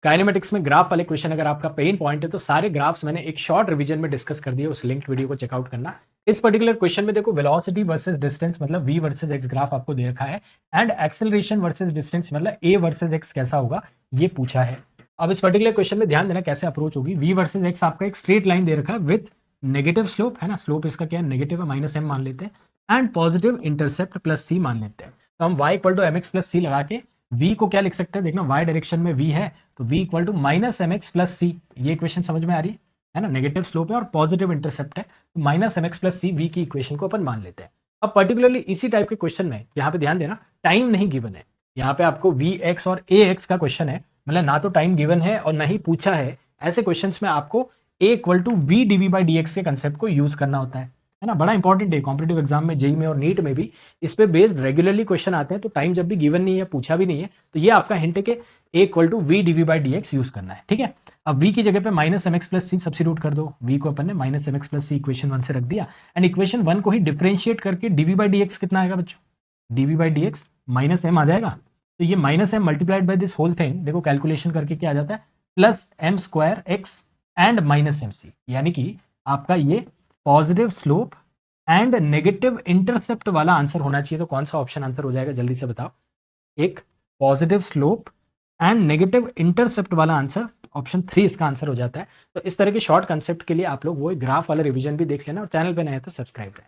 Kinematics में graph वाले question अगर आपका पेन पॉइंट है तो सारे ग्राफ्स मैंने एक शॉर्ट रिवीजन में डिस्कस कर दिए, उस लिंक्ड वीडियो को चेकआउट करना। इस पर्टिकुलर क्वेश्चन में देखो वेलोसिटी वर्सेस डिस्टेंस मतलब v वर्सेस x ग्राफ आपको दे रखा है एंड एक्सेलरेशन वर्सेस डिस्टेंस मतलब a वर्सेस x कैसा होगा ये पूछा है। अब इस पर्टिकुलर क्वेश्चन में ध्यान देना कैसे अप्रोच होगी। v वर्सेस x आपका एक स्ट्रेट लाइन दे रखा है विथ नेगेटिव स्लोप है ना, स्लोप इसका क्या है नेगेटिव है, -m मान लेते हैं एंड पॉजिटिव इंटरसेप्ट +c मान लेते हैं। तो हम y = mx + c लगा के v को क्या लिख सकते हैं, देखना y डायरेक्शन में v है तो v = -mx + c। ये इक्वेशन समझ में आ रही है ना, नेगेटिव स्लोप है और पॉजिटिव इंटरसेप्ट है तो -mx + c v की इक्वेशन को अपन मान लेते हैं। अब पर्टिकुलरली इसी टाइप के क्वेश्चन में यहाँ पे ध्यान देना टाइम नहीं गिवन है, यहाँ पे आपको vx और ax का क्वेश्चन है, मतलब ना तो टाइम गिवन है और ना ही पूछा है। ऐसे क्वेश्चंस में आपको a = v dv/dx के कंसेप्ट को यूज करना होता है ना, बड़ा इंपॉर्टेंट है। कॉम्पिटिटिव एग्जाम में, जेई में और नीट में भी इस पे बेस्ड रेगुलरली क्वेश्चन आते हैं। तो टाइम जब भी गिवन नहीं है, पूछा भी नहीं है, तो ये आपका हिंट है कि a = v dv/dx यूज करना है। ठीक है, अब v की जगह पे -mx + c सब्स्टिट्यूट कर दो। v को अपन ने -mx + c इक्वेशन 1 से रख दिया एंड इक्वेशन 1 को ही डिफरेंशिएट करके dv/dx कितना आएगा बच्चों, dv/dx -m आ जाएगा। तो ये -m multiplied by this whole thing, देखो कैलकुलेशन करके क्या आ जाता है +m² x एंड -mc, यानी कि आपका ये positive slope and negative intercept वाला आंसर होना चाहिए। तो कौन सा ऑप्शन आंसर हो जाएगा जल्दी से बताओ। एक positive slope and negative intercept वाला आंसर ऑप्शन 3 इसका आंसर हो जाता है। तो इस तरह के शॉर्ट कंसेप्ट के लिए आप लोग वो ग्राफ वाला रिवीजन भी देख लेना और चैनल पे नए हैं तो सब्सक्राइब करें।